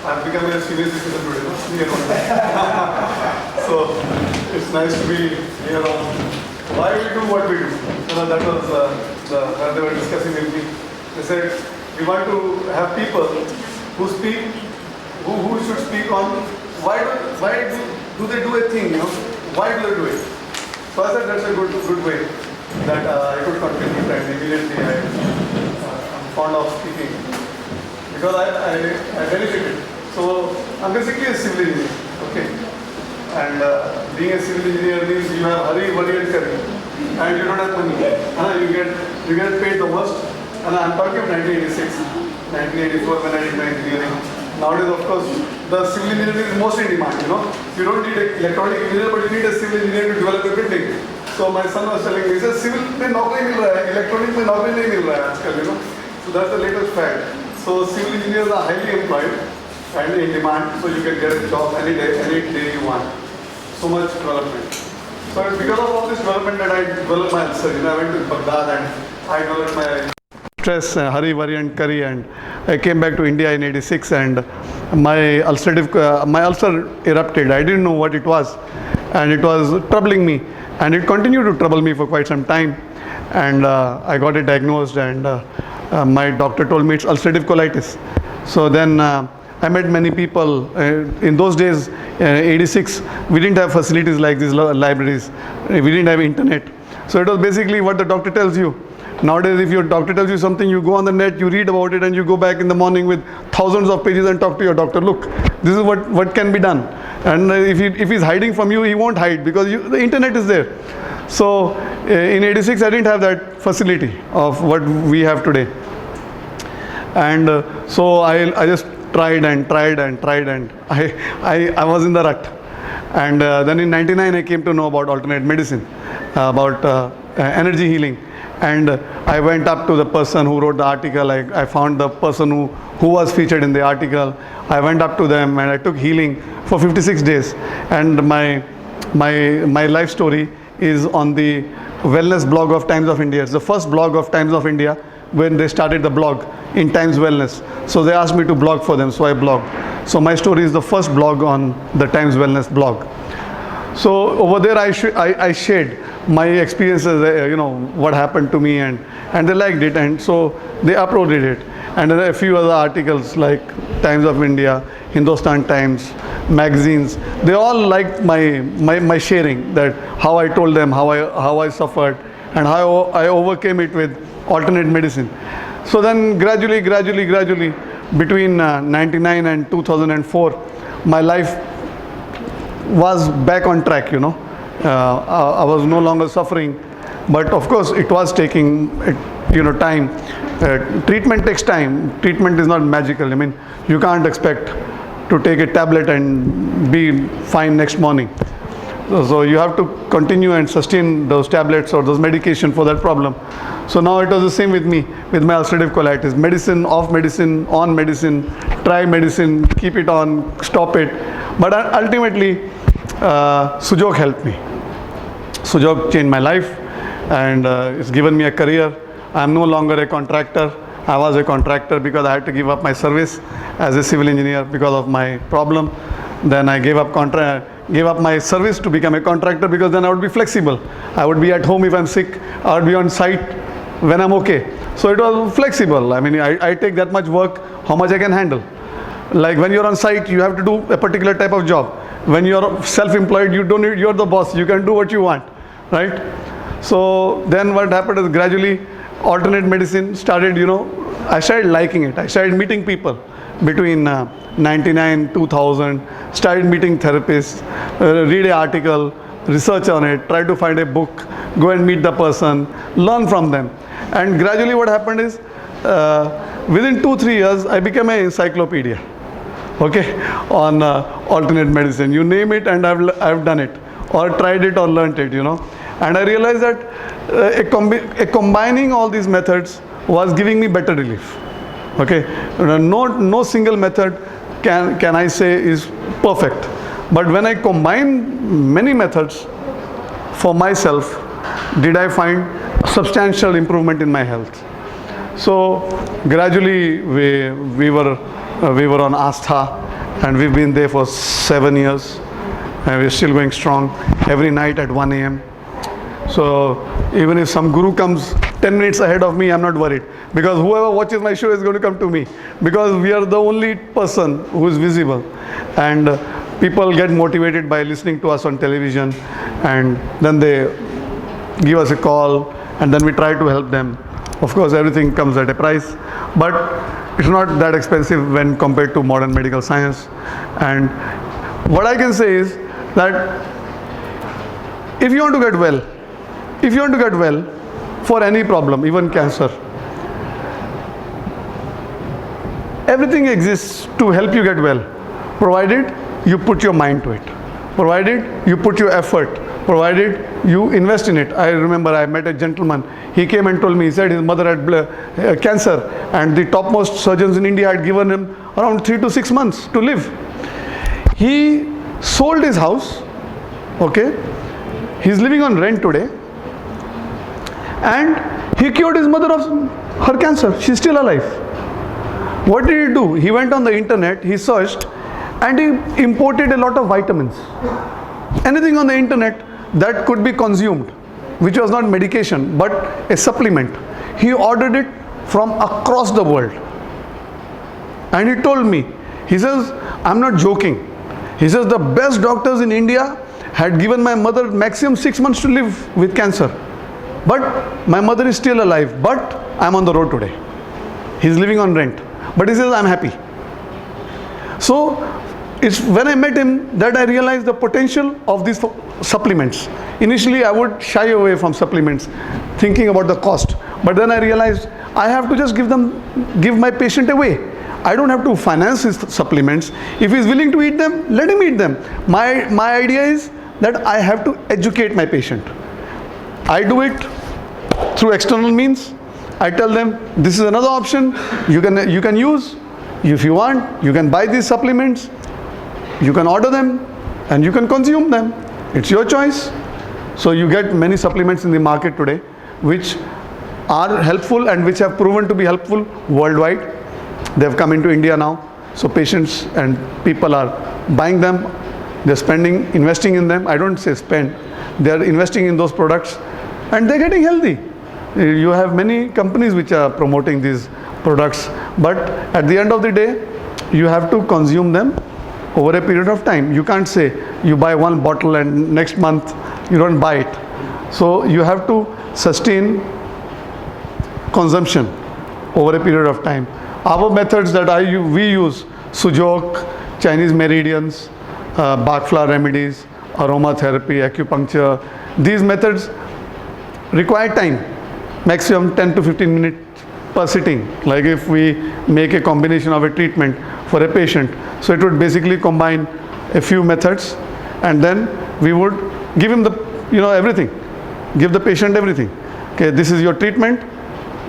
I've become a senior citizen today, no? Senior one. So it's nice to be here on why we do what we do. That was when they were discussing with me. They said we want to have people who speak, who should speak on why do they do a thing, Why do they do it? So I said that's a good way that I could contribute, and immediately I'm fond of speaking because I benefited. So I'm basically a civil engineer, okay? And being a civil engineer means you have hurry, worry and curry, and you don't have money. You get paid the worst. And I'm talking of 1986, 1984 when I did my engineering. Nowadays, of course, the civil engineering is most in demand, You don't need an electronic engineer, but you need a civil engineer to develop a building. So my son was telling me, he says, civil mein naukri mil raha hai, electronic mein naukri nahi mil raha hai aajkal, So that's the latest fact. So civil engineers are highly employed and in demand, so you can get a job any day you want. So much development. So it's because of all this development that I developed my answer. I went to Baghdad and I developed my stress, hurry, worry and curry, and I came back to India in 86 and my ulcer erupted. I didn't know what it was and it was troubling me and it continued to trouble me for quite some time, and I got it diagnosed and my doctor told me it's ulcerative colitis. So then I met many people. In those days, 86, we didn't have facilities like these libraries. We didn't have internet. So it was basically what the doctor tells you. Nowadays, if your doctor tells you something, you go on the net, you read about it, and you go back in the morning with thousands of pages and talk to your doctor. Look, this is what can be done. And if he's hiding from you, he won't hide because the internet is there. So in 86, I didn't have that facility of what we have today. And so I just tried and I was in the rut. And then in 99, I came to know about alternate medicine, about energy healing. And I went up to the person who wrote the article. I found the person who was featured in the article. I went up to them and I took healing for 56 days. And my life story is on the wellness blog of Times of India. It's the first blog of Times of India when they started the blog in Times Wellness. So they asked me to blog for them, so I blogged. So my story is the first blog on the Times Wellness blog. So over there I shared my experiences, what happened to me, and they liked it, and so they uploaded it. And there are a few other articles like Times of India, Hindustan Times, magazines. They all liked my sharing, that how I told them how I suffered and how I overcame it with alternate medicine. So then gradually between 99 and 2004, my life was back on track, I was no longer suffering, but of course it was taking time. Treatment takes time. Treatment is not magical. You can't expect to take a tablet and be fine next morning. So you have to continue and sustain those tablets or those medication for that problem. So now it was the same with me, with my ulcerative colitis. Medicine, off medicine, on medicine, try medicine, keep it on, stop it. But ultimately, Sujok helped me. Sujok changed my life, and it's given me a career. I'm no longer a contractor. I was a contractor because I had to give up my service as a civil engineer because of my problem. Then I gave up my service to become a contractor because then I would be flexible. I would be at home if I'm sick. I would be on site when I'm okay. So it was flexible. I take that much work, how much I can handle. Like when you're on site, you have to do a particular type of job. When you're self-employed, you're the boss. You can do what you want, right? So then what happened is gradually alternate medicine started, I started liking it. I started meeting people between 99, 2000, started meeting therapists, read an article, research on it, try to find a book, go and meet the person, learn from them. And gradually what happened is, within 2-3 years, I became an encyclopedia, on alternate medicine. You name it and I've done it, or tried it or learnt it, And I realized that combining all these methods was giving me better relief. No single method can I say is perfect. But when I combine many methods for myself, did I find substantial improvement in my health. So gradually we were on Astha, and we've been there for 7 years, and we're still going strong every night at 1 a.m. So even if some guru comes 10 minutes ahead of me, I'm not worried, because whoever watches my show is going to come to me, because we are the only person who is visible, and people get motivated by listening to us on television, and then they give us a call, and then we try to help them. Of course, everything comes at a price, but it's not that expensive when compared to modern medical science. And what I can say is that if you want to get well for any problem, even cancer, everything exists to help you get well, provided you put your mind to it, provided you put your effort, provided you invest in it. I remember I met a gentleman. He came and told me, he said his mother had cancer, and the topmost surgeons in India had given him around 3 to 6 months to live. He sold his house, okay? He's living on rent today, and he cured his mother of her cancer. She's still alive. What did he do? He went on the internet, he searched, and he imported a lot of vitamins. Anything on the internet that could be consumed, which was not medication but a supplement. He ordered it from across the world. And he told me, he says, I'm not joking. He says the best doctors in India had given my mother maximum 6 months to live with cancer. But my mother is still alive, but I'm on the road today. He's living on rent. But he says, I'm happy. So it's when I met him that I realized the potential of these supplements. Initially, I would shy away from supplements, thinking about the cost. But then I realized I have to just give my patient away. I don't have to finance his supplements. If he's willing to eat them, let him eat them. My idea is that I have to educate my patient. I do it through external means. I tell them, this is another option you can use. If you want, you can buy these supplements. You can order them and you can consume them. It's your choice. So you get many supplements in the market today which are helpful and which have proven to be helpful worldwide. They have come into India now. So patients and people are buying them. They're investing in them. I don't say spend. They're investing in those products and they're getting healthy. You have many companies which are promoting these products, but at the end of the day, you have to consume them over a period of time. You can't say you buy one bottle and next month you don't buy it. So you have to sustain consumption over a period of time. Our methods that we use, sujok, Chinese meridians, Bach flower remedies, aromatherapy, acupuncture, these methods require time, maximum 10 to 15 minutes per sitting. Like if we make a combination of a treatment for a patient, so it would basically combine a few methods, and then we would give him the everything, give the patient everything. Okay, this is your treatment,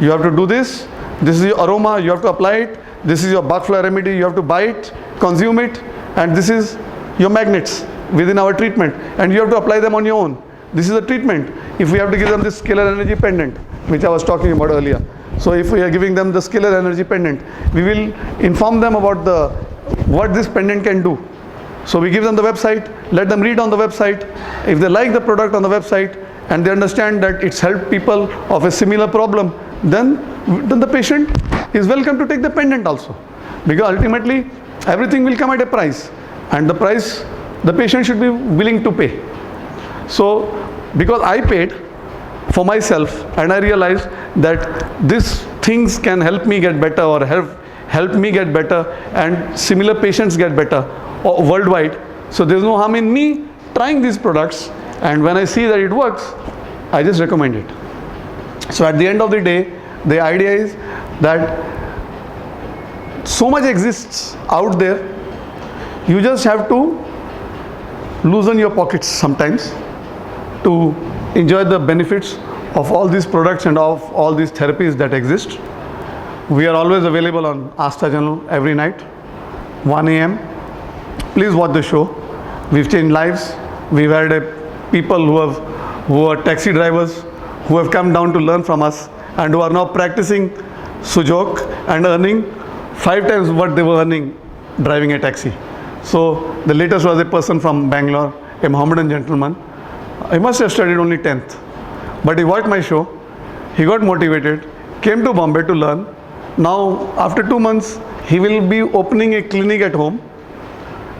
you have to do this. This is your aroma, you have to apply it. This is your Bach flower remedy, you have to buy it, consume it, and this is your magnets within our treatment, and you have to apply them on your own. This is a treatment. If we have to give them this scalar energy pendant, which I was talking about earlier. So if we are giving them the scalar energy pendant, we will inform them about what this pendant can do. So we give them the website, let them read on the website. If they like the product on the website and they understand that it's helped people of a similar problem, then the patient is welcome to take the pendant also. Because ultimately, everything will come at a price, and the price the patient should be willing to pay. So because I paid for myself and I realized that these things can help me get better, or help me get better and similar patients get better worldwide. So there's no harm in me trying these products, and when I see that it works, I just recommend it. So at the end of the day, the idea is that so much exists out there. You just have to loosen your pockets sometimes to enjoy the benefits of all these products and of all these therapies that exist. We are always available on Astha channel every night, 1 a.m. Please watch the show. We've changed lives. We've had people who are taxi drivers who have come down to learn from us and who are now practicing sujok and earning 5 times what they were earning driving a taxi. So the latest was a person from Bangalore, a Mohammedan gentleman. He must have studied only 10th. But he watched my show, he got motivated, came to Bombay to learn. Now, after 2 months, he will be opening a clinic at home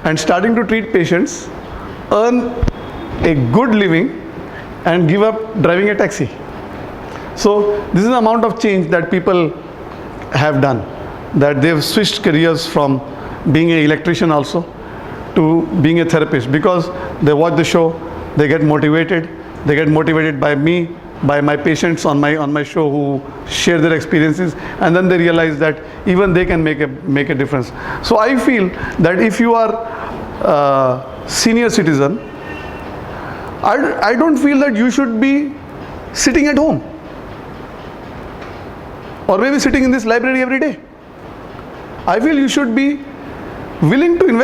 and starting to treat patients, earn a good living, and give up driving a taxi. So, this is the amount of change that people have done, that they've switched careers from being an electrician also to being a therapist, because they watch the show, they get motivated by me, by my patients on my show who share their experiences, and then they realize that even they can make a difference. So I feel that if you are senior citizen, I don't feel that you should be sitting at home or maybe sitting in this library every day. I feel you should be willing to invest